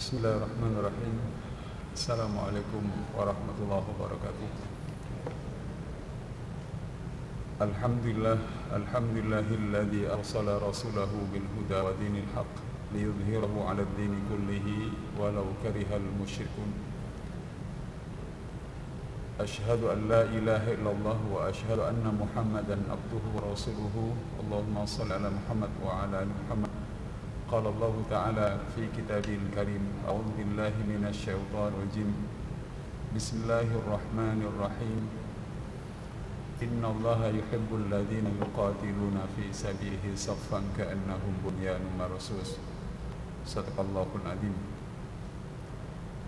Bismillahirrahmanirrahim. Assalamualaikum warahmatullahi wabarakatuh. Alhamdulillahilladzi arsala rasulahu bil huda wa dinil haqq liyudhhirahu 'alad dini kullihi walau karihal musyrikun. Asyhadu an la ilaha illallah wa asyhadu anna Muhammadan abduhu wa rasuluhu. Allahumma shalli ala Muhammad wa ala ali Muhammad. Qala Allah Ta'ala fi kitabihil karim. A'udzu billahi minasy syaithanir rajim. Bismillahirrahmanirrahim. Innallaha yuhibbul ladzina yuqatiluna fi sabilihi saffan ka'annahum bunyanun marsus. Shadaqallahul adzim.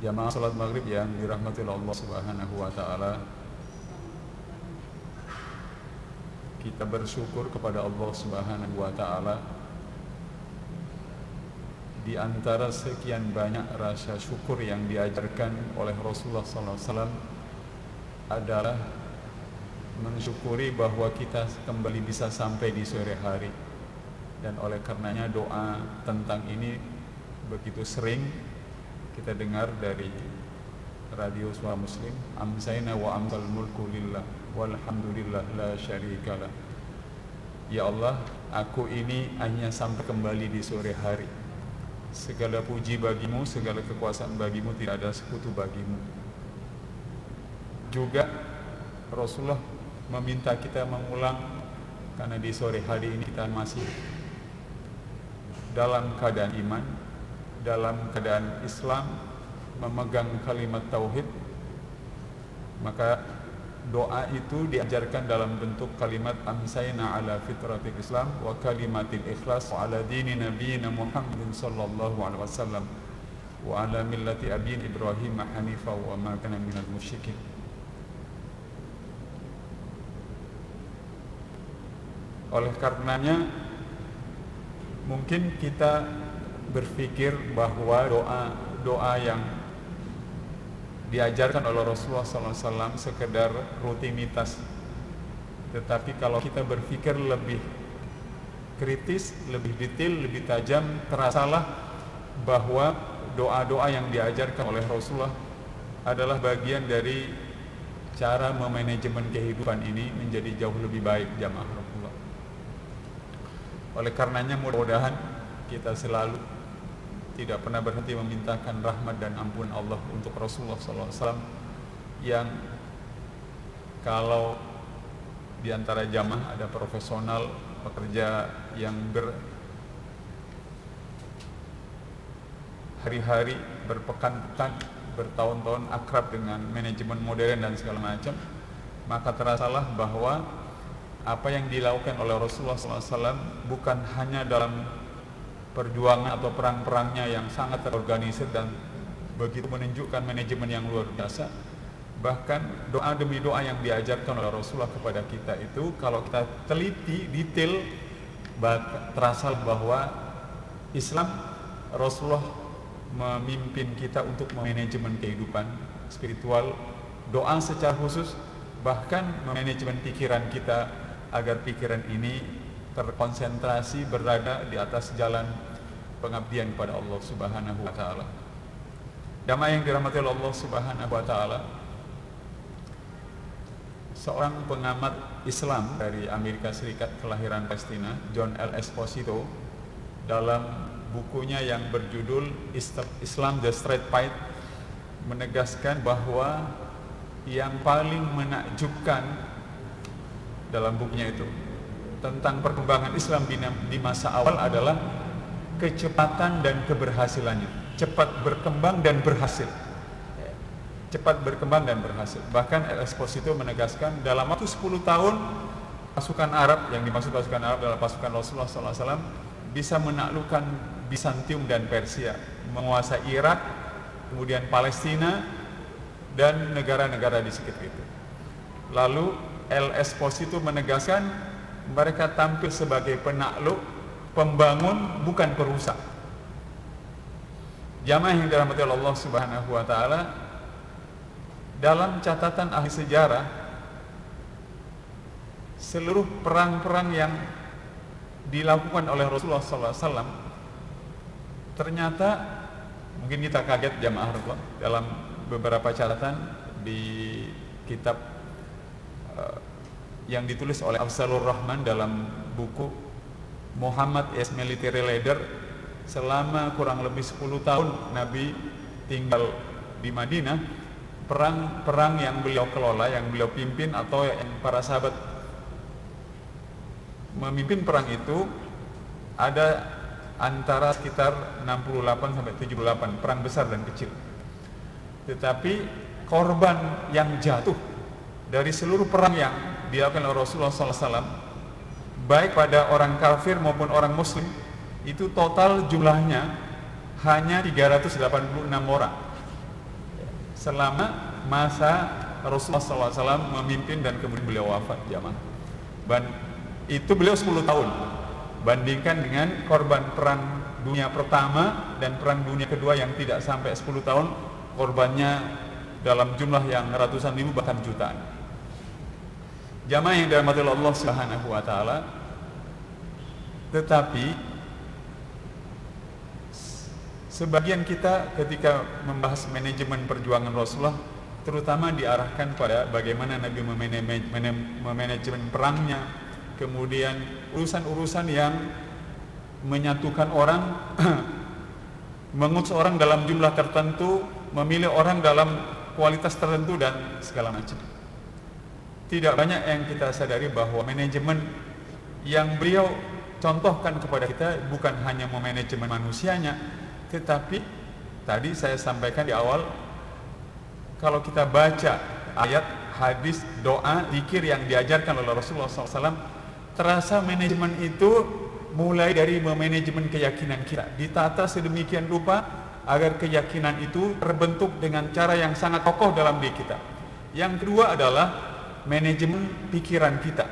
Jamaah salat maghrib yang dirahmati Allah Subhanahu wa taala. Kita bersyukur kepada Allah Subhanahu wa taala. Di antara sekian banyak rasa syukur yang diajarkan oleh Rasulullah SAW adalah mensyukuri bahwa kita kembali bisa sampai di sore hari, dan oleh karenanya doa tentang ini begitu sering kita dengar dari radio Suara Muslim. Amsayna wa amsal mulku lillah walhamdulillah la syarikalah. Ya Allah, aku ini hanya sampai kembali di sore hari. Segala puji bagimu, segala kekuasaan bagimu, tidak ada sekutu bagimu. Juga Rasulullah meminta kita mengulang, karena di sore hari ini kita masih dalam keadaan iman, dalam keadaan Islam, memegang kalimat tauhid. Maka doa itu diajarkan dalam bentuk kalimat amsayna ala fitratil Islam wa kalimatil ikhlas wa ala dini nabiyina Muhammadin sallallahu alaihi wasallam wa ala millati abin Ibrahim hanifa wa ma kana minal musyrikin. Oleh karenanya mungkin kita berpikir bahwa doa yang diajarkan oleh Rasulullah SAW sekedar rutinitas. Tetapi kalau kita berpikir lebih kritis, lebih detail, lebih tajam, terasalah bahwa doa-doa yang diajarkan oleh Rasulullah adalah bagian dari cara memanajemen kehidupan ini menjadi jauh lebih baik, jamaah Rasulullah. Oleh karenanya mudah-mudahan kita selalu tidak pernah berhenti memintakan rahmat dan ampun Allah untuk Rasulullah SAW, yang kalau di antara jamaah ada profesional pekerja yang berhari-hari, berpekan-pekan, bertahun-tahun akrab dengan manajemen modern dan segala macam, maka terasalah bahwa apa yang dilakukan oleh Rasulullah SAW bukan hanya dalam perjuangan atau perang-perangnya yang sangat terorganisir dan begitu menunjukkan manajemen yang luar biasa. Bahkan doa demi doa yang diajarkan oleh Rasulullah kepada kita itu, kalau kita teliti detail, terasa bahwa Islam, Rasulullah memimpin kita untuk memanajemen kehidupan spiritual, doa secara khusus, bahkan memanajemen pikiran kita agar pikiran ini terkonsentrasi berada di atas jalan pengabdian kepada Allah Subhanahu wa taala. Jamaah yang dirahmati Allah Subhanahu wa taala, seorang pengamat Islam dari Amerika Serikat kelahiran Palestina, John L. Esposito, dalam bukunya yang berjudul Islam the Straight Path, menegaskan bahwa yang paling menakjubkan dalam bukunya itu tentang perkembangan Islam di masa awal adalah kecepatan dan keberhasilannya. Cepat berkembang dan berhasil. Cepat berkembang dan berhasil. Bahkan El Esposito menegaskan dalam waktu 10 tahun pasukan Arab, yang dimaksud pasukan Arab adalah pasukan Rasulullah SAW, bisa menaklukkan Bizantium dan Persia, menguasai Irak, kemudian Palestina dan negara-negara di sekitar itu. Lalu El Esposito menegaskan mereka tampil sebagai penakluk, pembangun, bukan perusak. Jamaah yang dirahmati Allah Subhanahu wa taala, dalam catatan ahli sejarah, seluruh perang-perang yang dilakukan oleh Rasulullah SAW ternyata Mungkin kita kaget jamaah Rasulullah, dalam beberapa catatan di kitab yang ditulis oleh Afzalur Rahman dalam buku Muhammad as Military Leader, selama kurang lebih 10 tahun Nabi tinggal di Madinah, perang yang beliau kelola, yang beliau pimpin atau yang para sahabat memimpin perang itu ada antara sekitar 68 sampai 78 perang besar dan kecil. Tetapi korban yang jatuh dari seluruh perang yang dilakukan oleh Rasulullah SAW, baik pada orang kafir maupun orang muslim, itu total jumlahnya hanya 386 orang selama masa Rasulullah SAW memimpin dan kemudian beliau wafat jamaah. Dan itu beliau 10 tahun, bandingkan dengan korban perang dunia pertama dan perang dunia kedua yang tidak sampai 10 tahun, korbannya dalam jumlah yang ratusan ribu bahkan jutaan. Jamaah yang dirahmati Allah Subhanahu wa taala, tetapi sebagian kita ketika membahas manajemen perjuangan Rasulullah terutama diarahkan pada bagaimana Nabi memanajemen perangnya, kemudian urusan-urusan yang menyatukan orang, mengutus orang dalam jumlah tertentu, memilih orang dalam kualitas tertentu dan segala macam. Tidak banyak yang kita sadari bahwa manajemen yang beliau contohkan kepada kita bukan hanya memanajemen manusianya, tetapi tadi saya sampaikan di awal, kalau kita baca ayat, hadis, doa, zikir yang diajarkan oleh Rasulullah SAW, terasa manajemen itu mulai dari memanajemen keyakinan kita, ditata sedemikian rupa agar keyakinan itu terbentuk dengan cara yang sangat kokoh dalam diri kita. Yang kedua adalah manajemen pikiran kita.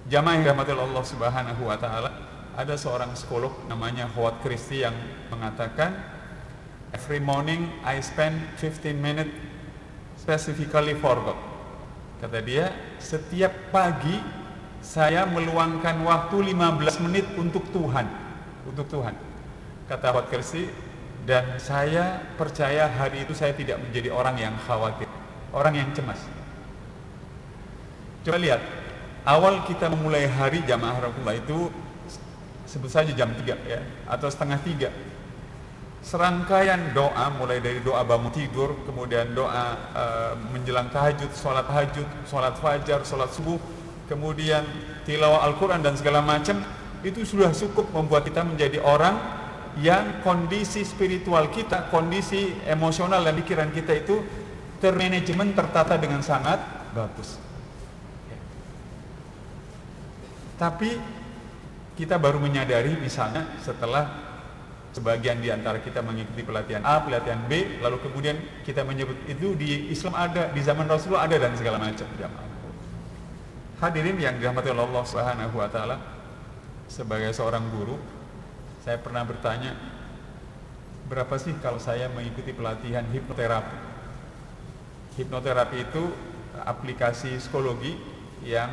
Jamaah yang dirahmati Allah Subhanahu wa taala, ada seorang psikolog namanya Howard Christie yang mengatakan, every morning I spend 15 minutes specifically for God. Kata dia, setiap pagi saya meluangkan waktu 15 menit untuk Tuhan. Untuk Tuhan. Kata Howard Christie, dan saya percaya hari itu saya tidak menjadi orang yang khawatir, orang yang cemas. Coba lihat, awal kita memulai hari jamaah Rasulullah itu sebut saja jam 3 ya, atau setengah 3. Serangkaian doa, mulai dari doa bangun tidur, kemudian doa menjelang tahajud, sholat fajar, sholat subuh, kemudian tilawah Al-Quran dan segala macam, itu sudah cukup membuat kita menjadi orang yang kondisi spiritual kita, kondisi emosional dan pikiran kita itu termanajemen, tertata dengan sangat bagus. Tapi kita baru menyadari misalnya setelah sebagian di antara kita mengikuti pelatihan A, pelatihan B, lalu kemudian kita menyebut itu di Islam ada, di zaman Rasulullah ada dan segala macam. Hadirin yang dirahmati Allah Subhanahu wa taala, sebagai seorang guru, saya pernah bertanya, berapa sih kalau saya mengikuti pelatihan hipnoterapi? Hipnoterapi itu aplikasi psikologi yang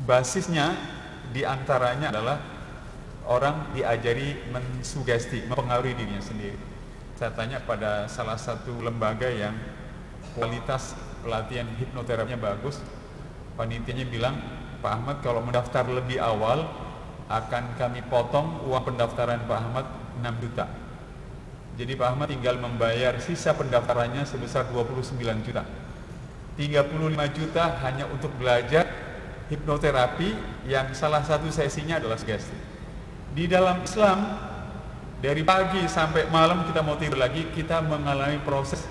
basisnya diantaranya adalah orang diajari mensugesti, mempengaruhi dirinya sendiri. Saya tanya pada salah satu lembaga yang kualitas pelatihan hipnoterapinya bagus, panitianya bilang, Pak Ahmad kalau mendaftar lebih awal akan kami potong uang pendaftaran Pak Ahmad 6 juta. Jadi Pak Ahmad tinggal membayar sisa pendaftarannya sebesar 29 juta. 35 juta hanya untuk belajar hipnoterapi yang salah satu sesinya adalah sugesti. Di dalam Islam, dari pagi sampai malam kita mau tidur lagi, kita mengalami proses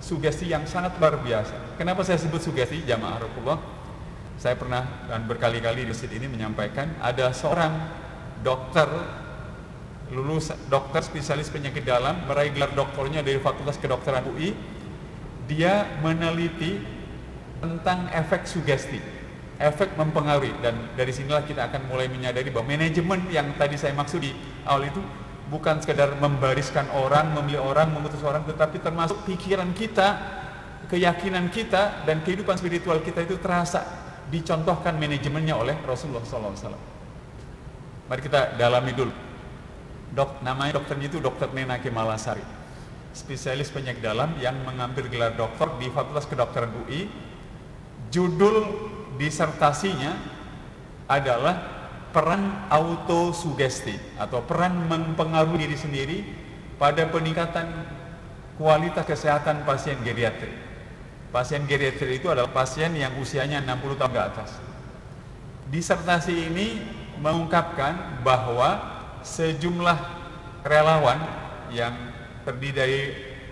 sugesti yang sangat luar biasa. Kenapa saya sebut sugesti jamaah Rasulullah? Saya pernah dan berkali-kali di masjid ini menyampaikan, ada seorang dokter lulus dokter spesialis penyakit dalam, meraih gelar doktornya dari Fakultas Kedokteran UI. Dia meneliti tentang efek sugesti, efek mempengaruhi, dan dari sinilah kita akan mulai menyadari bahwa manajemen yang tadi saya maksud di awal itu bukan sekedar membariskan orang, memilih orang, memutus orang, tetapi termasuk pikiran kita, keyakinan kita, dan kehidupan spiritual kita itu terasa dicontohkan manajemennya oleh Rasulullah SAW. Mari kita dalami dulu. Namanya dokternya itu Dr. Nena Kemalasari, spesialis penyakit dalam yang mengambil gelar doktor di Fakultas Kedokteran UI. Judul disertasinya adalah peran autosugesti atau peran mempengaruhi diri sendiri pada peningkatan kualitas kesehatan pasien geriatrik. Pasien geriatrik itu adalah pasien yang usianya 60 tahun ke atas. Disertasi ini mengungkapkan bahwa sejumlah relawan yang terdiri dari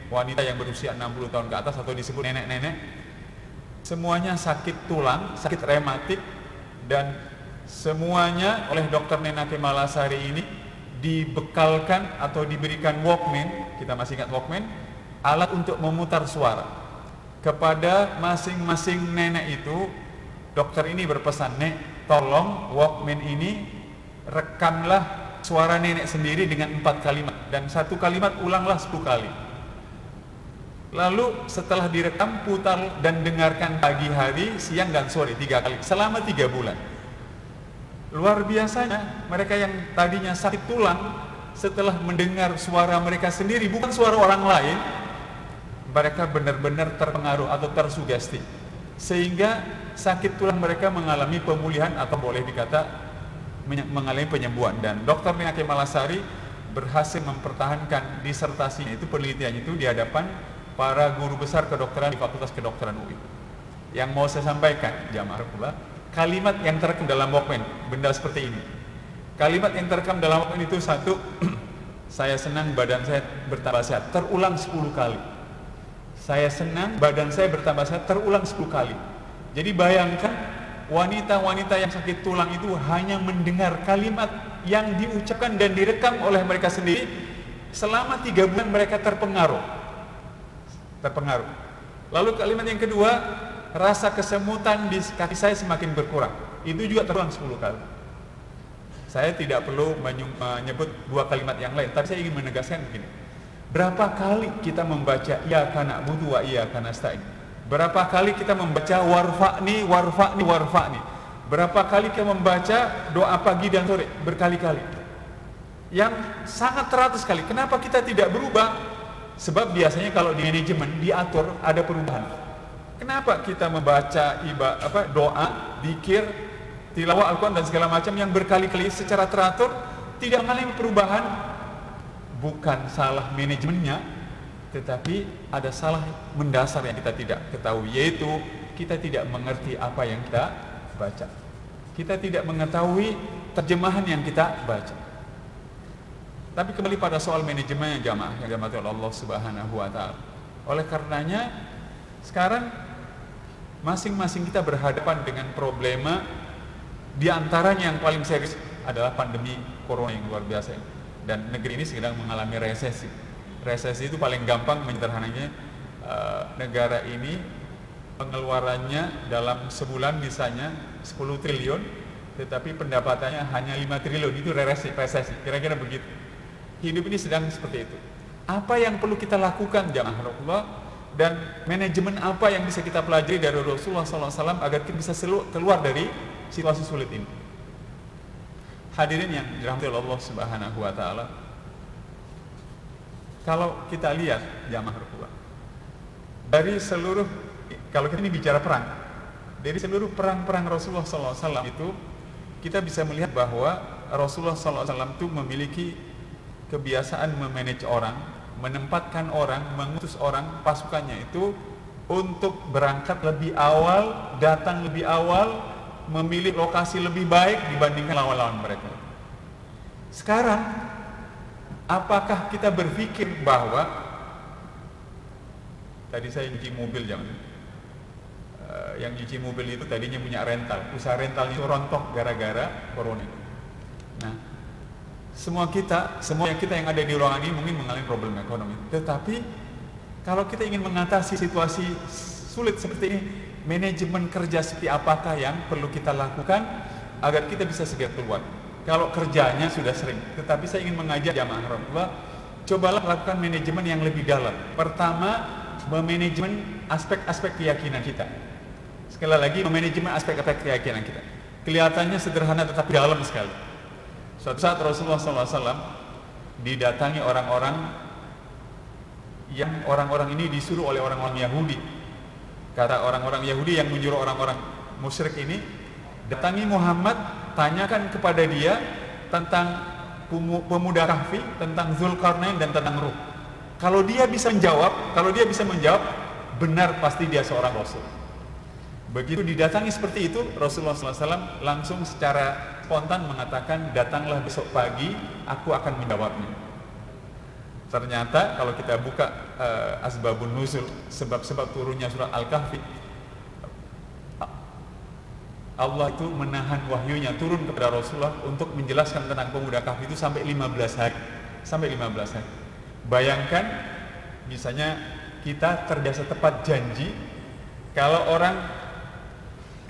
wanita yang berusia 60 tahun ke atas atau disebut nenek-nenek, semuanya sakit tulang, sakit rematik, dan semuanya oleh Dr. Nena Kemalasari ini dibekalkan atau diberikan Walkman. Kita masih ingat Walkman, alat untuk memutar suara. Kepada masing-masing nenek itu, dokter ini berpesan, "Nek, tolong Walkman ini rekamlah suara nenek sendiri dengan 4 kalimat, dan satu kalimat ulanglah 10 kali. Lalu setelah direkam, putar dan dengarkan pagi hari, siang dan sore 3 kali selama 3 bulan. Luar biasanya, mereka yang tadinya sakit tulang, setelah mendengar suara mereka sendiri, bukan suara orang lain, mereka benar-benar terpengaruh atau tersugesti, sehingga sakit tulang mereka mengalami pemulihan atau boleh dikata mengalami penyembuhan. Dan Dr. Nena Kemalasari berhasil mempertahankan disertasinya itu, penelitiannya itu di hadapan para guru besar kedokteran di Fakultas Kedokteran UI. Yang mau saya sampaikan, jamaah pula, kalimat yang terekam dalam Walkman, benda seperti ini. Kalimat yang terekam dalam Walkman itu satu, saya senang badan saya bertambah sehat, terulang 10 kali. Saya senang badan saya bertambah sehat, terulang 10 kali. Jadi bayangkan, wanita-wanita yang sakit tulang itu hanya mendengar kalimat yang diucapkan dan direkam oleh mereka sendiri, selama 3 bulan mereka terpengaruh. Lalu kalimat yang kedua, rasa kesemutan di kaki saya semakin berkurang, itu juga terulang 10 kali. Saya tidak perlu menyebut 2 kalimat yang lain, tapi saya ingin menegaskan begini, berapa kali kita membaca iyyaka na'budu wa iyyaka nasta'in? Berapa kali kita membaca warfa'ni, warfa'ni, warfa'ni? Berapa kali kita membaca doa pagi dan sore? Berkali-kali. Yang sangat teratur sekali. Kenapa kita tidak berubah? Sebab biasanya kalau di manajemen diatur ada perubahan. Kenapa kita membaca doa, zikir, tilawah Al-Quran dan segala macam yang berkali-kali secara teratur tidak mengalami perubahan? Bukan salah manajemennya, tetapi ada salah mendasar yang kita tidak ketahui, yaitu kita tidak mengerti apa yang kita baca. Kita tidak mengetahui terjemahan yang kita baca. Tapi kembali pada soal manajemen jamaah yang dirahmati oleh Allah Subhanahu wa Ta'ala. Oleh karenanya, sekarang masing-masing kita berhadapan dengan problema, di antaranya yang paling serius adalah pandemi corona yang luar biasa ini. Dan negeri ini sedang mengalami resesi. Resesi itu paling gampang menyederhananya, negara ini pengeluarannya dalam sebulan misalnya 10 triliun, tetapi pendapatannya hanya 5 triliun, itu resesi, kira-kira begitu. Hidup ini sedang seperti itu. Apa yang perlu kita lakukan jamaah Rasulullah, dan manajemen apa yang bisa kita pelajari dari Rasulullah SAW agar kita bisa keluar dari situasi sulit ini? Hadirin yang dirahmati oleh Allah Subhanahu wa Ta'ala, kalau kita lihat jamaah Rasulullah, dari seluruh, kalau kita ini bicara perang, dari seluruh perang-perang Rasulullah SAW itu, kita bisa melihat bahwa Rasulullah SAW itu memiliki kebiasaan memanage orang, menempatkan orang, mengutus orang, pasukannya itu untuk berangkat lebih awal, datang lebih awal, memilih lokasi lebih baik dibandingkan lawan-lawan mereka. Sekarang, apakah kita berpikir bahwa tadi saya nyuci mobil yang nyuci mobil itu tadinya punya rental, usaha rental itu rontok gara-gara corona. Nah, semua kita yang ada di ruangan ini mungkin mengalami problem ekonomi. Tetapi kalau kita ingin mengatasi situasi sulit seperti ini, manajemen kerja seperti apakah yang perlu kita lakukan agar kita bisa segera keluar? Kalau kerjanya sudah sering, tetapi saya ingin mengajak jamaah Rasulullah, cobalah lakukan manajemen yang lebih dalam. Pertama, memanajemen aspek-aspek keyakinan kita. Sekali lagi, memanajemen aspek-aspek keyakinan kita. Kelihatannya sederhana tetapi dalam sekali. Suatu saat Rasulullah SAW didatangi orang-orang yang orang-orang ini disuruh oleh orang-orang Yahudi. Kata orang-orang Yahudi yang menyuruh orang-orang musyrik ini, datangi Muhammad, tanyakan kepada dia tentang pemuda Kahfi, tentang Zulkarnain dan tentang Ruh. Kalau dia bisa menjawab, benar pasti dia seorang Rasul. Begitu didatangi seperti itu, Rasulullah SAW langsung secara spontan mengatakan, datanglah besok pagi, aku akan menjawabnya. Ternyata kalau kita buka asbabun nuzul, sebab-sebab turunnya surat Al-Kahfi, Allah itu menahan wahyunya turun kepada Rasulullah untuk menjelaskan tentang pemuda Kahfi itu sampai 15 hari. Bayangkan, misalnya kita terbiasa tepat janji, kalau orang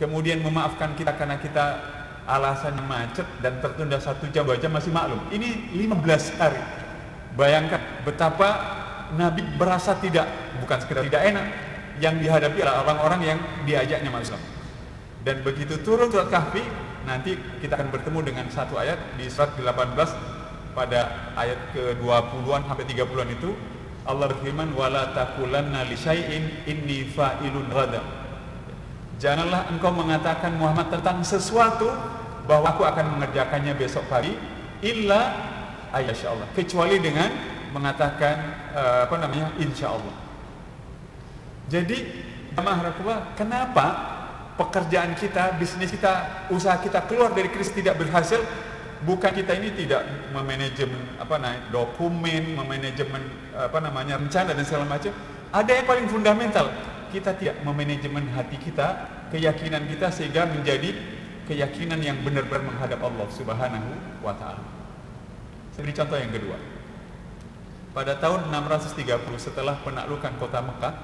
kemudian memaafkan kita karena kita alasannya macet dan tertunda 1 jam 2 jam masih maklum. Ini 15 hari. Bayangkan betapa Nabi berasa bukan sekedar tidak enak, yang dihadapi adalah orang-orang yang diajaknya masuk. Dan begitu turun surat Kahfi, nanti kita akan bertemu dengan satu ayat di surat 18 pada ayat ke-20-an sampai 30-an itu Allah berfirman, wala taqulanna li syai'in inni fa'ilun ghada. Janganlah engkau mengatakan Muhammad tentang sesuatu bahwa aku akan mengerjakannya besok pagi illa ayyashallah, kecuali dengan mengatakan insyaallah. Jadi jamaah rasulullah, kenapa pekerjaan kita, bisnis kita, usaha kita keluar dari krisis tidak berhasil? Bukan kita ini tidak memanajemen dokumen, memanajemen rencana dan segala macam. Ada yang paling fundamental, kita tidak memanajemen hati kita, keyakinan kita sehingga menjadi keyakinan yang benar-benar menghadap Allah Subhanahu wa taala. Saya beri contoh yang kedua. Pada tahun 630 setelah penaklukan kota Mekah,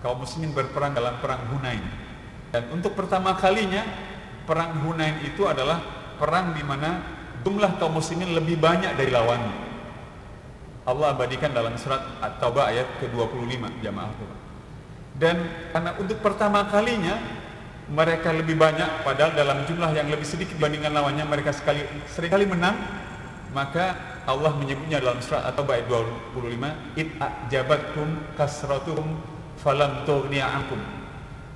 kaum muslimin berperang dalam perang Hunain. Dan untuk pertama kalinya perang Hunain itu adalah perang di mana jumlah kaum muslimin lebih banyak dari lawannya. Allah abadikan dalam surat At-Taubah ayat ke-25, jamaah. Dan karena untuk pertama kalinya mereka lebih banyak, padahal dalam jumlah yang lebih sedikit dibandingkan lawannya, mereka seringkali menang, maka Allah menyebutnya dalam surat At-Taubah ayat 25, id a'jabatkum kasratukum falam tughni ankum.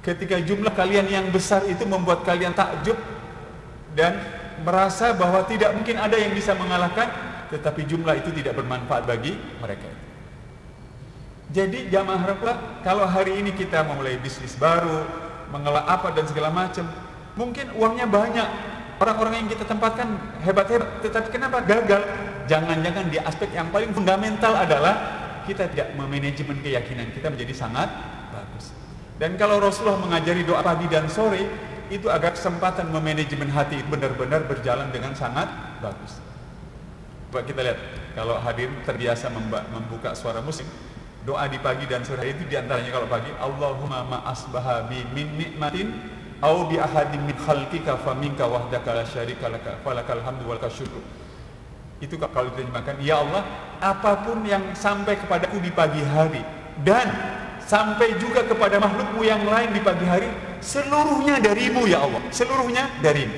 Ketika jumlah kalian yang besar itu membuat kalian takjub dan merasa bahwa tidak mungkin ada yang bisa mengalahkan, tetapi jumlah itu tidak bermanfaat bagi mereka. Jadi jamaah rasulullah, kalau hari ini kita memulai bisnis baru, mengelola apa dan segala macam, mungkin uangnya banyak, orang-orang yang kita tempatkan hebat-hebat, tetapi kenapa gagal? Jangan-jangan di aspek yang paling fundamental adalah kita tidak memanajemen keyakinan kita menjadi sangat bagus. Dan kalau Rasulullah mengajari doa pagi dan sore, itu agar kesempatan memanajemen hati benar-benar berjalan dengan sangat bagus. Coba kita lihat, kalau hadirin terbiasa membuka suara musik, doa di pagi dan sore itu diantaranya kalau pagi, Allahumma ma'asbaha bi min ni'matin au bi ahadin min khalqika fa minka wahdaka la syarika laka falakal hamdu wal syukru. Itu kalau diterjemahkan, ya Allah, apapun yang sampai kepadaku di pagi hari dan sampai juga kepada makhlukmu yang lain di pagi hari, seluruhnya darimu ya Allah, seluruhnya darimu.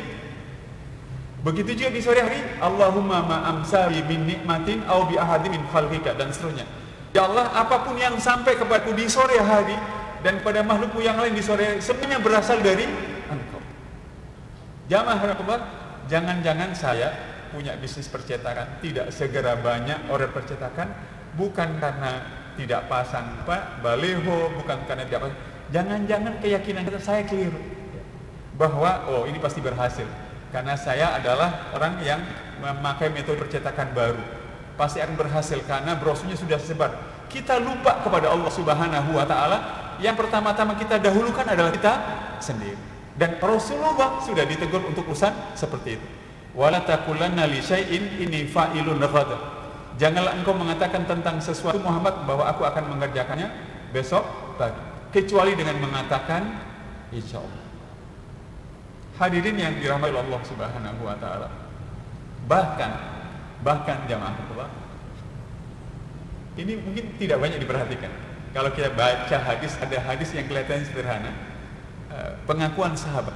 Begitu juga di sore hari, Allahumma ma'amsa bi min ni'matin au bi ahadin min khalqika, dan seterusnya. Ya Allah, apapun yang sampai kepadaku di sore hari dan kepada makhlukmu yang lain di sore hari, semuanya berasal dari Engkau. Jamaah rasulullah, jangan-jangan saya punya bisnis percetakan tidak segera banyak order percetakan, bukan karena tidak pasang baleho, bukan karena tidak pasang. Jangan-jangan keyakinan kita, saya keliru bahwa ini pasti berhasil karena saya adalah orang yang memakai metode percetakan baru, pasti akan berhasil karena brosurnya sudah sebar. Kita lupa kepada Allah Subhanahu wa taala. Yang pertama-tama kita dahulukan adalah kita sendiri. Dan Rasulullah sudah ditegur untuk urusan seperti itu. Wala taqulanna li syai'in inni fa'ilun ghada. Janganlah engkau mengatakan tentang sesuatu Muhammad bahwa aku akan mengerjakannya besok pagi, kecuali dengan mengatakan insyaallah. Hadirin yang dirahmati Allah Subhanahu wa taala. Bahkan jamaah Allah, ini mungkin tidak banyak diperhatikan. Kalau kita baca hadis, ada hadis yang kelihatannya sederhana, pengakuan sahabat.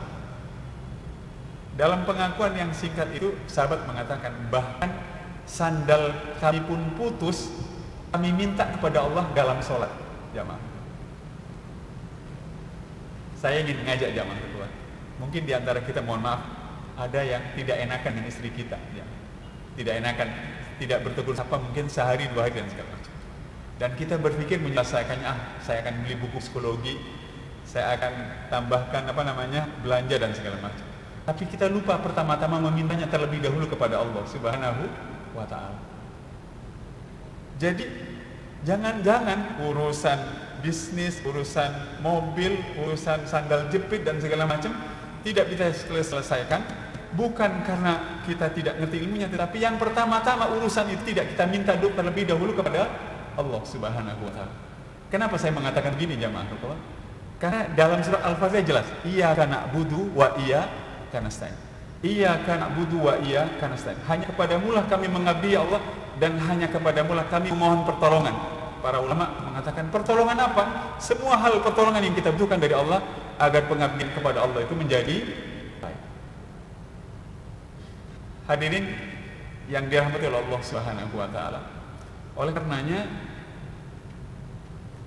Dalam pengakuan yang singkat itu, sahabat mengatakan, bahkan sandal kami pun putus, kami minta kepada Allah dalam sholat. Jamaah, saya ingin ngajak jamaah kedua, mungkin diantara kita, mohon maaf, ada yang tidak enakan dengan istri kita, ya. Tidak enakan, tidak bertegur sapa mungkin sehari 2 hari dan segala macam. Dan kita berpikir menyelesaikannya, saya akan beli buku psikologi, saya akan tambahkan belanja dan segala macam. Tapi kita lupa pertama-tama memintanya terlebih dahulu kepada Allah Subhanahu wa ta'ala. Jadi jangan-jangan urusan bisnis, urusan mobil, urusan sandal jepit dan segala macam tidak bisa selesaikan, bukan karena kita tidak ngerti ilmunya, tetapi yang pertama-tama urusan itu tidak kita minta terlebih dahulu kepada Allah Subhanahu wa ta'ala. Kenapa saya mengatakan gini jamaah? Karena dalam surat Al-Fatihah jelas, iyyaka na'budu wa iyyaka nasta'in. Iyyaka na'budu wa iyyaka nasta'in. Hanya kepadamu lah kami mengabdi ya Allah, dan hanya kepadamu lah kami memohon pertolongan. Para ulama mengatakan pertolongan apa? Semua hal pertolongan yang kita butuhkan dari Allah agar pengabdian kepada Allah itu menjadi baik. Hadirin yang dirahmati oleh Allah Subhanahu wa ta'ala. Oleh karenanya,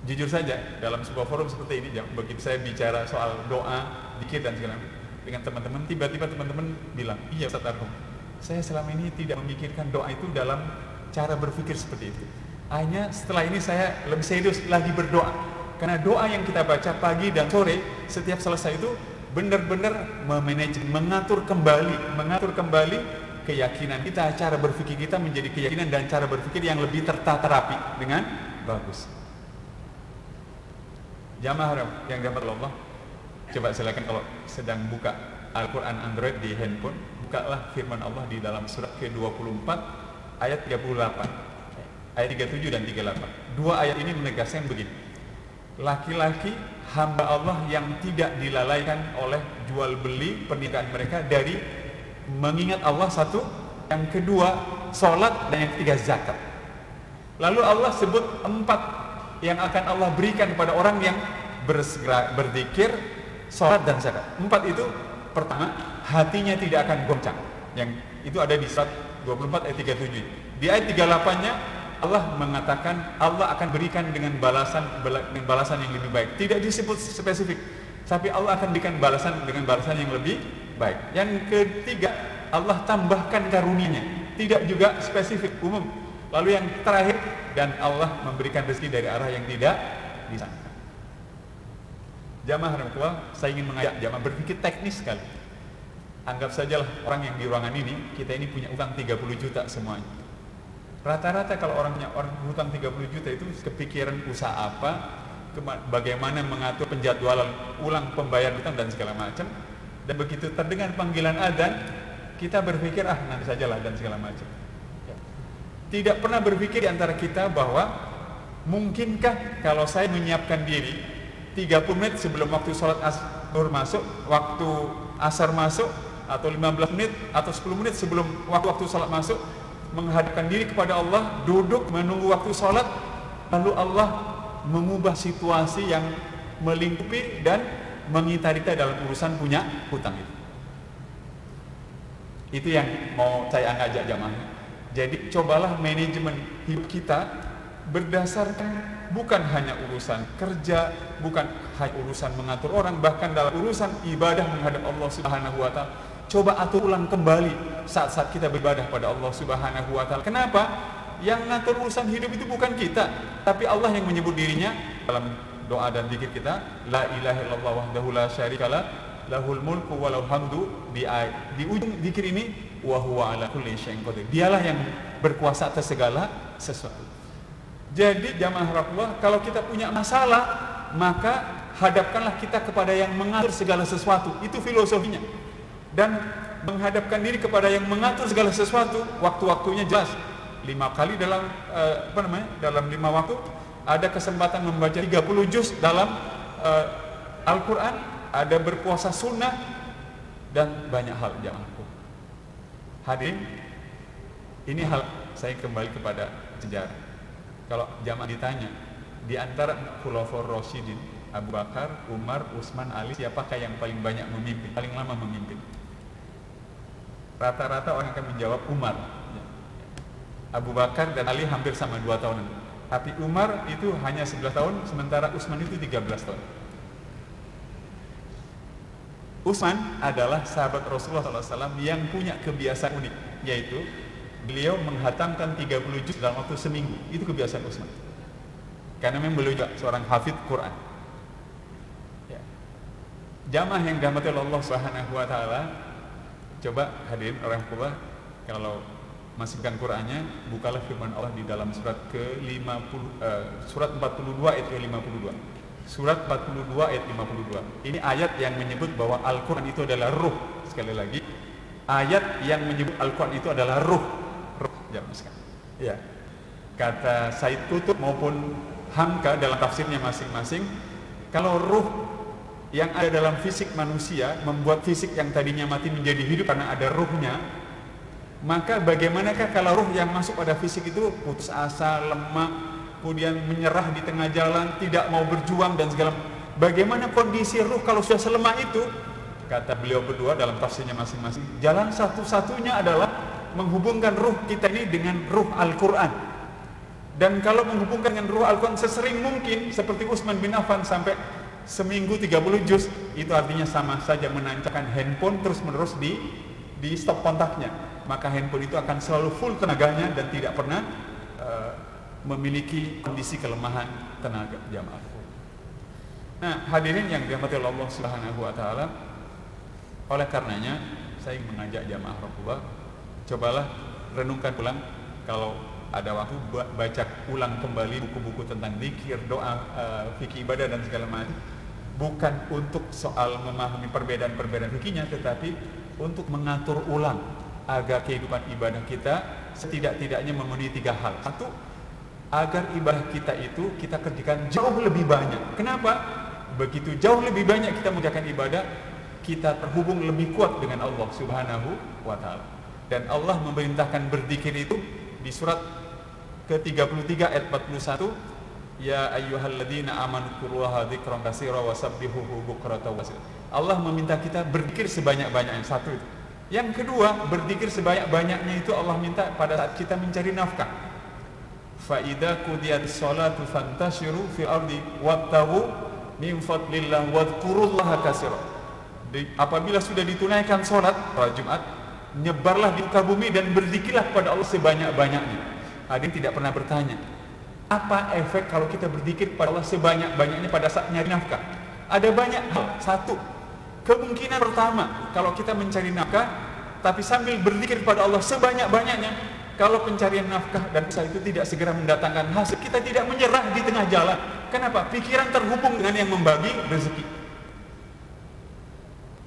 jujur saja dalam sebuah forum seperti ini, begitu saya bicara soal doa, zikir dan segala macam dengan teman-teman, tiba-tiba teman-teman bilang, iya Ustaz Arhum, saya selama ini tidak memikirkan doa itu dalam cara berpikir seperti itu. Hanya setelah ini saya lebih serius lagi berdoa, karena doa yang kita baca pagi dan sore setiap selesai itu benar-benar mengatur kembali keyakinan kita, cara berpikir kita menjadi keyakinan dan cara berpikir yang lebih tertata rapi dengan bagus. Jamaah yang dapat Allah, coba silakan kalau sedang buka Al-Quran Android di handphone, bukalah firman Allah di dalam surat ke-24 ayat 38, ayat 37 dan 38. Dua ayat ini menegaskan begini: laki-laki hamba Allah yang tidak dilalaikan oleh jual beli pernikahan mereka dari mengingat Allah, satu, yang kedua sholat, dan yang ketiga zakat. Lalu Allah sebut 4 yang akan Allah berikan kepada orang yang berzikir, sholat dan zakat. 4 itu, pertama, hatinya tidak akan goncang. Yang itu ada di surat 24 ayat 37. Di ayat 38-nya Allah mengatakan Allah akan berikan dengan balasan yang lebih baik. Tidak disebut spesifik, tapi Allah akan berikan balasan dengan balasan yang lebih baik. Yang ketiga, Allah tambahkan karunia-Nya, tidak juga spesifik, umum. Lalu yang terakhir, dan Allah memberikan rezeki dari arah yang tidak disangka. Jamaah rahmatullah, saya ingin mengajak jamaah berpikir teknis sekali. Anggap sajalah orang yang di ruangan ini, kita ini punya utang 30 juta semuanya. Rata-rata kalau orang punya hutang 30 juta itu kepikiran usaha apa, bagaimana mengatur penjadwalan ulang pembayar hutang dan segala macam. Dan begitu terdengar panggilan adzan, kita berpikir nanti sajalah dan segala macam. Tidak pernah berpikir di antara kita bahwa mungkinkah kalau saya menyiapkan diri 30 menit sebelum waktu sholat asar masuk, waktu asar masuk, atau 15 menit atau 10 menit sebelum waktu sholat masuk, menghadapkan diri kepada Allah, duduk menunggu waktu sholat, lalu Allah mengubah situasi yang melingkupi dan mengitari kita dalam urusan punya hutang itu. Itu yang mau saya ajak jamaah. Jadi cobalah manajemen hidup kita berdasarkan bukan hanya urusan kerja, bukan hanya urusan mengatur orang, bahkan dalam urusan ibadah menghadap Allah Subhanahu wa ta'ala. Coba atur ulang kembali saat-saat kita beribadah pada Allah Subhanahu wa ta'ala. Kenapa? Yang ngatur urusan hidup itu bukan kita, tapi Allah yang menyebut dirinya dalam doa dan zikir kita, la ilaha illallah wahdahu la syarikalah, lahul mulku wa lahul hamdu. Di ujung zikir ini, wa huwa ala kulli syai'in qadir. Dialah yang berkuasa atas segala sesuatu. Jadi jamaah rahmatullah, kalau kita punya masalah, maka hadapkanlah kita kepada yang mengatur segala sesuatu. Itu filosofinya. Dan menghadapkan diri kepada yang mengatur segala sesuatu, waktu-waktunya jelas. 5 kali dalam dalam 5 waktu ada kesempatan membaca 30 juz dalam Al-Quran, ada berpuasa sunnah, dan banyak hal jamaahku. Hadirin, ini hal saya kembali kepada sejarah. Kalau jamaah ditanya, di antara Khulafaur Rasyidin, Abu Bakar, Umar, Utsman, Ali, siapakah yang paling banyak memimpin, paling lama memimpin? Rata-rata orang akan menjawab Umar. Abu Bakar dan Ali hampir sama 2 tahunan. Tapi Umar itu hanya 11 tahun, sementara Utsman itu 13 tahun. Utsman adalah sahabat Rasulullah SAW yang punya kebiasaan unik, yaitu beliau menghatamkan 30 juz dalam waktu seminggu. Itu kebiasaan Utsman. Karena memang beliau juga seorang hafidz Quran. Ya. Jamaah yang dirahmati Allah Subhanahu wa taala, coba hadirin orang tua, kalau masih bukan Qurannya, bukalah firman Allah di dalam surat surat 42 ayat ke-52. Surat 42 ayat 52. Ini ayat yang menyebut bahwa Al-Quran itu adalah ruh. Sekali lagi, ayat yang menyebut Al-Quran itu adalah ruh. Jangan sekali. Ya. Kata Said Qutb maupun Hamka dalam tafsirnya masing-masing, kalau ruh yang ada dalam fisik manusia membuat fisik yang tadinya mati menjadi hidup karena ada ruhnya, maka bagaimanakah kalau ruh yang masuk pada fisik itu putus asa, lemah, kemudian menyerah di tengah jalan, tidak mau berjuang dan segala macam. Bagaimana kondisi ruh kalau sudah selemah itu? Kata beliau berdua dalam tafsirnya masing-masing, jalan satu-satunya adalah menghubungkan ruh kita ini dengan ruh Al-Quran. Dan kalau menghubungkan dengan ruh Al-Quran sesering mungkin, seperti Utsman bin Affan sampai seminggu 30 juz, itu artinya sama saja menancapkan handphone terus-menerus di stop kontaknya. Maka handphone itu akan selalu full tenaganya dan tidak pernah memiliki kondisi kelemahan tenaga jamaah. Nah, hadirin yang dirahmati Allah Subhanahu wa taala, oleh karenanya saya mengajak jamaah Rabbah, cobalah renungkan ulang, kalau ada waktu baca ulang kembali buku-buku tentang zikir, doa, fikih ibadah dan segala macam. Bukan untuk soal memahami perbedaan-perbedaan fikihnya, tetapi untuk mengatur ulang agar kehidupan ibadah kita setidak-tidaknya memenuhi 3 hal. Satu, agar ibadah kita itu kita kerjakan jauh lebih banyak. Kenapa? Begitu jauh lebih banyak kita mengerjakan ibadah, kita terhubung lebih kuat dengan Allah Subhanahu wa taala. Dan Allah memerintahkan berzikir itu di surat ke-33 ayat 41, ya ayyuhalladzina amanu dzkurullaha dzikran katsira wasabbihuhu bukratan wa asila. Allah meminta kita berzikir sebanyak-banyaknya. Satu itu. Yang kedua, berzikir sebanyak-banyaknya itu Allah minta pada saat kita mencari nafkah. Fa idza qudiyatis sholatu fantashiru fil ardi wabtaghu min fadlillah wadhkurullaha katsira. Apabila sudah ditunaikan sholat pada Jumat, nyebarlah di muka bumi dan berzikirlah kepada Allah sebanyak-banyaknya. Ada yang tidak pernah bertanya, apa efek kalau kita berzikir kepada Allah sebanyak-banyaknya pada saat nyari nafkah? Ada banyak hal. Satu, kemungkinan pertama, kalau kita mencari nafkah tapi sambil berzikir kepada Allah sebanyak-banyaknya, kalau pencarian nafkah dan usaha itu tidak segera mendatangkan hasil, kita tidak menyerah di tengah jalan. Kenapa? Pikiran terhubung dengan yang membagi rezeki.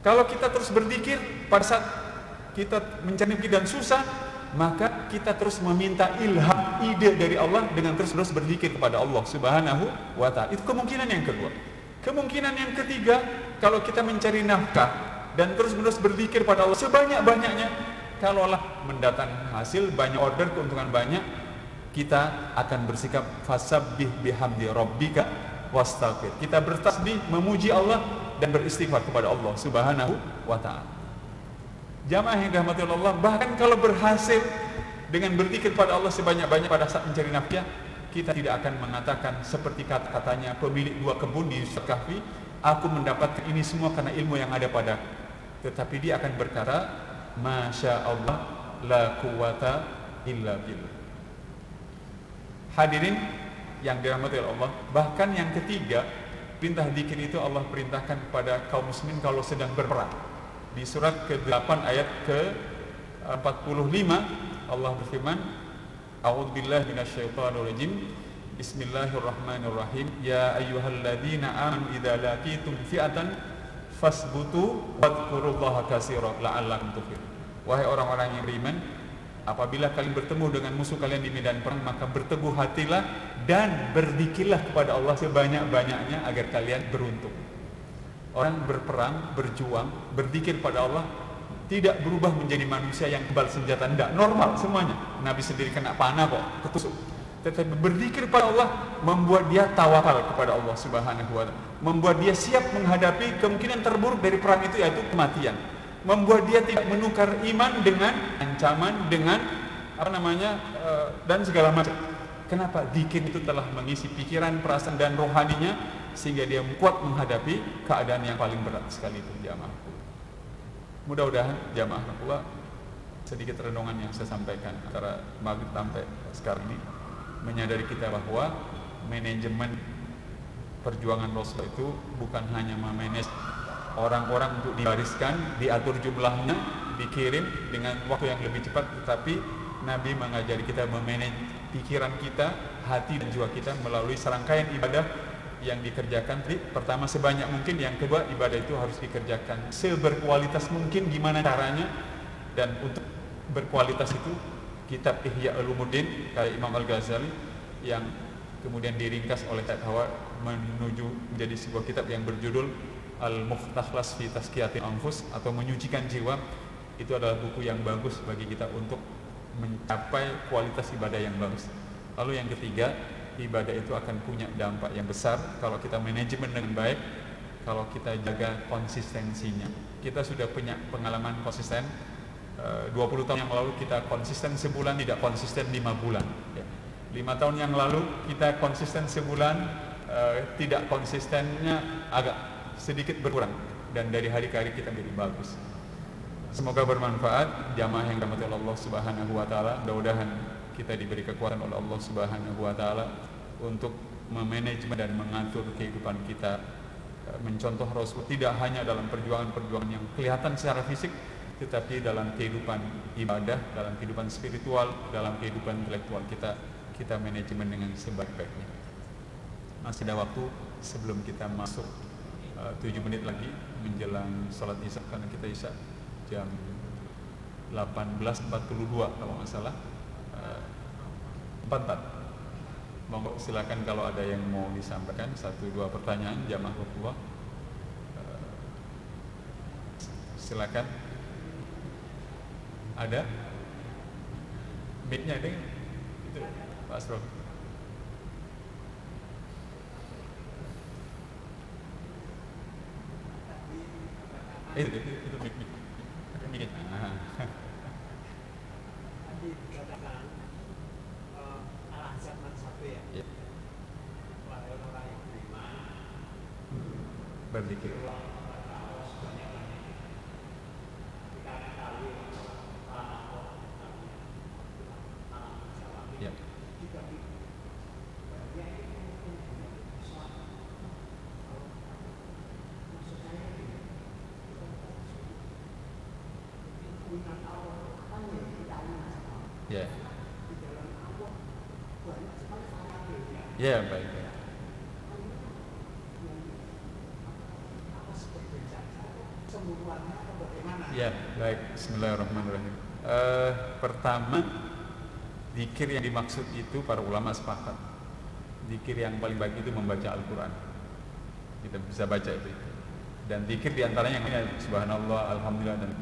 Kalau kita terus berzikir pada saat kita mencari rezeki dan susah, maka kita terus meminta ilham, ide dari Allah dengan terus berzikir kepada Allah Subhanahu wa ta'ala. Itu kemungkinan yang kedua. Kemungkinan yang ketiga, kalau kita mencari nafkah dan terus-menerus berzikir pada Allah sebanyak-banyaknya, kalaulah mendatangkan hasil, banyak order, keuntungan banyak, kita akan bersikap fasabbih bihamdi rabbika wastaghfir. Kita bertasbih, memuji Allah dan beristighfar kepada Allah Subhanahu wa ta'ala. Jamaah yang dirahmati Allah, bahkan kalau berhasil dengan berzikir pada Allah sebanyak-banyak pada saat mencari nafkah, kita tidak akan mengatakan seperti kata-katanya pemilik 2 kebun di Surat Kahfi, aku mendapatkan ini semua karena ilmu yang ada pada. Tetapi dia akan berkata, Masya Allah, la quwata illa billah. Hadirin yang dirahmati Allah, bahkan yang ketiga, perintah zikir itu Allah perintahkan kepada kaum muslimin kalau sedang berperang. Di surat ke-8 ayat ke-45, Allah berfirman, A'udzubillahi minasyaitonir rajim. Bismillahirrahmanirrahim. Ya ayyuhalladzina amanu idza laqitum fi'atan fasbutu wadhkurullaha katsiran la'allakum tuflihun. Wahai orang-orang yang beriman, apabila kalian bertemu dengan musuh kalian di medan perang, maka berteguh hatilah dan berzikirlah kepada Allah sebanyak-banyaknya agar kalian beruntung. Orang berperang, berjuang, berzikir pada Allah tidak berubah menjadi manusia yang kebal senjata, tidak, normal semuanya. Nabi sendiri kena panah kok, ketusuk. Tetapi berzikir pada Allah membuat dia tawakal kepada Allah Subhanahu wa ta'ala, membuat dia siap menghadapi kemungkinan terburuk dari perang itu, yaitu kematian. Membuat dia tidak menukar iman dengan ancaman, dengan dan segala macam. Kenapa? Zikir itu telah mengisi pikiran, perasaan dan rohaninya sehingga dia kuat menghadapi keadaan yang paling berat sekali itu jamaah. Mudah-mudahan jamaah Allah, sedikit renungan yang saya sampaikan antara maghrib sampai sekarang ini menyadari kita bahwa manajemen perjuangan Rasul itu bukan hanya memanage orang-orang untuk dibariskan, diatur jumlahnya, dikirim dengan waktu yang lebih cepat, tetapi Nabi mengajari kita memanage pikiran kita, hati dan jiwa kita melalui serangkaian ibadah yang dikerjakan. Pertama sebanyak mungkin, yang kedua ibadah itu harus dikerjakan seberkualitas mungkin. Gimana caranya? Dan untuk berkualitas itu kitab Ihya Ulumuddin kayak Imam Al-Ghazali yang kemudian diringkas oleh Said Hawa menuju menjadi sebuah kitab yang berjudul Al-Mukhtakhlas fi Tazkiyatil Anfus atau menyucikan jiwa. Itu adalah buku yang bagus bagi kita untuk mencapai kualitas ibadah yang bagus. Lalu yang ketiga, ibadah itu akan punya dampak yang besar kalau kita manajemen dengan baik, kalau kita jaga konsistensinya. Kita sudah punya pengalaman konsisten 20 tahun yang lalu kita konsisten sebulan, tidak konsisten 5 bulan ya. 5 tahun yang lalu kita konsisten sebulan, tidak konsistennya agak sedikit berkurang, dan dari hari ke hari kita menjadi bagus. Semoga bermanfaat jamaah yang dirahmati Allah Subhanahu wa taala. Mudah-mudahan kita diberi kekuatan oleh Allah Subhanahu wa taala untuk memanajemen dan mengatur kehidupan kita, mencontoh Rasul tidak hanya dalam perjuangan-perjuangan yang kelihatan secara fisik, tetapi dalam kehidupan ibadah, dalam kehidupan spiritual, dalam kehidupan intelektual kita manajemen dengan sebaik-baiknya. Masih ada waktu sebelum kita masuk 7 menit lagi menjelang sholat isya, karena kita isya jam 18.42 kalau nggak salah. 44. Monggo silakan kalau ada yang mau disampaikan 1-2 pertanyaan jamaah Rasulullah. Silakan. Ada? Mic-nya ada? Itu Pak Asrul. Itu mic. Tadi dikatakan Al-Ahzab 1 ya. Ya. Wahai orang yang beriman, Berzikir. Ya. Ya. Ya, baik. Ya, baik. Bismillahirrahmanirrahim. Pertama, zikir yang dimaksud itu para ulama sepakat. Zikir yang paling baik itu membaca Al-Quran. Kita bisa baca itu. Dan zikir diantaranya yang ini Subhanallah, Alhamdulillah, dan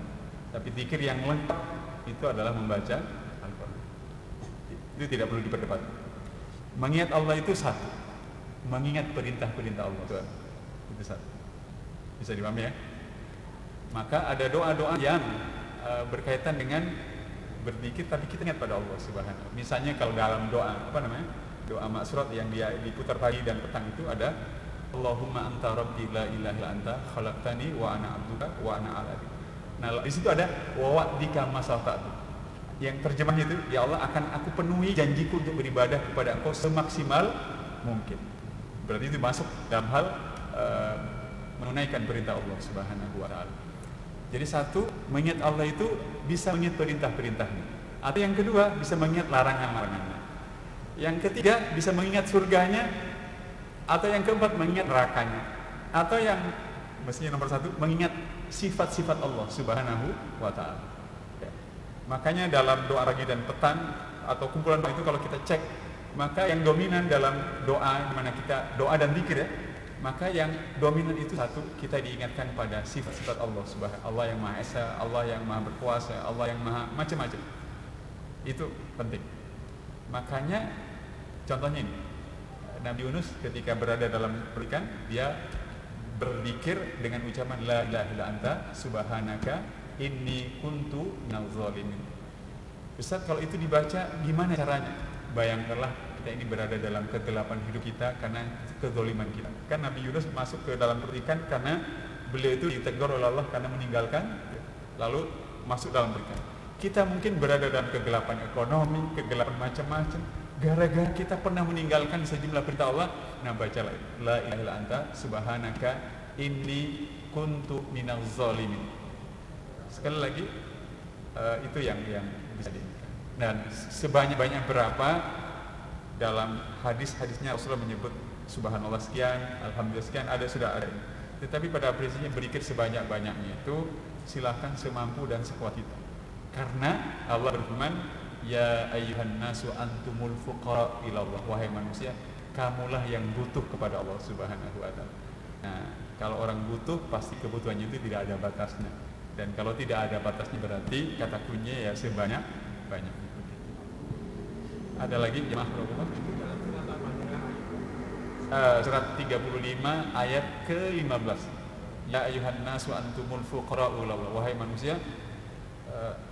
tapi zikir yang lengkap itu adalah membaca Al-Quran. Itu tidak perlu diperdebatkan. Mengingat Allah itu satu, mengingat perintah-perintah Allah itu satu. Bisa dipahami ya? Maka ada doa-doa yang berkaitan dengan berzikir tapi kita ingat pada Allah Subhanahu. Misalnya kalau dalam doa doa maksurat yang dia diputar pagi dan petang itu ada Allahumma anta rabbi la ilaha illa anta khalaqtani wa ana abduka wa ana 'ala abdika. Nah, di situ ada wa wa'dika masata'tu. Yang terjemahnya itu, ya Allah akan aku penuhi janjiku untuk beribadah kepada Engkau semaksimal mungkin. Berarti itu masuk dalam hal menunaikan perintah Allah Subhanahu wa taala. Jadi satu, mengingat Allah itu bisa mengingat perintah-perintahnya. Atau yang kedua, bisa mengingat larangan-larangannya. Yang ketiga, bisa mengingat surganya. Atau yang keempat, mengingat nerakanya. Atau yang mestinya nomor satu, mengingat sifat-sifat Allah Subhanahu wa ta'ala. Ya. Makanya dalam doa pagi dan petang atau kumpulan doa itu kalau kita cek, maka yang dominan dalam doa, dimana kita doa dan zikir ya, maka yang dominan itu satu, kita diingatkan pada sifat-sifat Allah Subhanahu, Allah yang Maha Esa, Allah yang Maha Berkuasa, Allah yang Maha macam-macam. Itu penting. Makanya contohnya ini, Nabi Yunus ketika berada dalam perikan, dia berzikir dengan ucapan la ilaha illa anta subhanaka inni kuntu minaz zalimin. Ustaz, kalau itu dibaca gimana caranya? Bayangkanlah kita ini berada dalam kegelapan hidup kita karena kezaliman kita. Kan Nabi Yunus masuk ke dalam perut ikan karena beliau itu ditegur oleh Allah karena meninggalkan, lalu masuk dalam perut ikan. Kita mungkin berada dalam kegelapan ekonomi, kegelapan macam-macam, gara-gara kita pernah meninggalkan sejumlah perintah Allah. Nah, bacalah la ilaha illa anta subhanaka inni kuntu minaz zalimin. Sekali lagi, itu yang bisa diingat. Dan sebanyak-banyak berapa dalam hadis-hadisnya Rasulullah menyebut subhanallah sekian, alhamdulillah sekian, sudah ada. Tetapi pada prinsipnya berikir sebanyak-banyaknya itu silahkan semampu dan sekuat kita. Karena Allah berfirman, ya ayyuhan nasu antumul fuqara ilallah, wahai manusia, kamulah yang butuh kepada Allah Subhanahu wa taala. Nah, kalau orang butuh pasti kebutuhannya itu tidak ada batasnya. Dan kalau tidak ada batasnya berarti kata kuncinya ya sebanyak-banyak. Ada lagi jemaah Rasulullah? Surat 35 ayat ke-15. Ya ayyuhan nasu antumul fuqara ilallah, wahai manusia,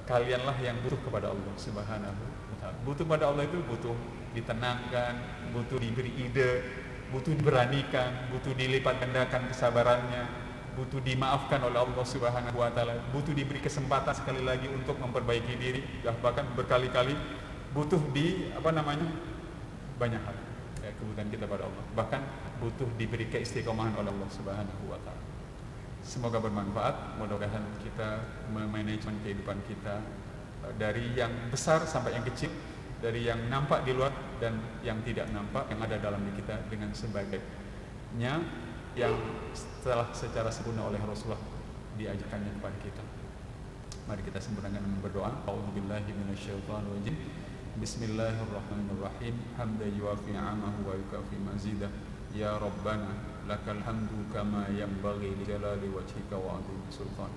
kalianlah yang butuh kepada Allah Subhanahu wa taala. Butuh pada Allah itu butuh ditenangkan, butuh diberi ide, butuh diberanikan, butuh dilipat gandakan kesabarannya, butuh dimaafkan oleh Allah Subhanahu wa taala, butuh diberi kesempatan sekali lagi untuk memperbaiki diri, bahkan berkali-kali butuh banyak hal ya, kebutuhan kita pada Allah, bahkan butuh diberi keistiqomahan oleh Allah Subhanahu wa taala. Semoga bermanfaat, mudah-mudahan kita memanajemen kehidupan kita dari yang besar sampai yang kecil, dari yang nampak di luar dan yang tidak nampak yang ada dalam diri kita dengan sebagainya yang setelah secara sempurna oleh Rasulullah diajarkannya kepada kita. Mari kita sempurnakan dengan berdoa. A'udzubillahi minasyaitonirrajim. Bismillahirrahmanirrahim. Hamdan yuwafi 'amahu wa yukafi mazidah. Ya Rabbana lakal hamdu kama yanbaghi li jalali wajhika wa 'azimi sultan.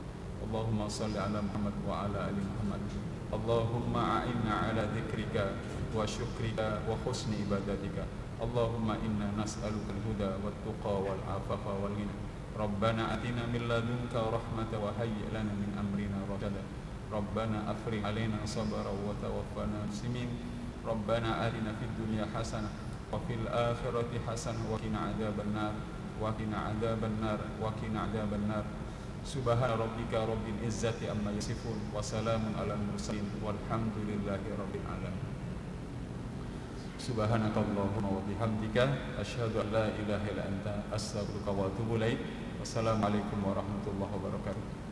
Allahumma shalli ala Muhammad wa ala ali Muhammad. Allahumma a'inna ala dzikrika wa syukrika wa husni ibadatika. Allahumma inna nas'aluka al-huda wat tuqa wal 'afafa wal ghina. Rabbana atina min ladunka rahmatan wa hayyi lana min amrina rashada. Rabbana afrigh 'alaina sabra wa tawaffana muslimin. Rabbana atina fid dunya hasanah wa fil akhirati hasanah wa qina adzabannar wa qina adzabannar wa qina adzabannar. Subhana rabbika rabbil izzati amma yasifun wa salamun alal mursalin walhamdulillahi rabbil alamin. Subhanakallahumma wa bihamdika asyhadu an la ilaha illa anta astaghfiruka wa atubu ilaik. Wassalamualaikum warahmatullahi wabarakatuh.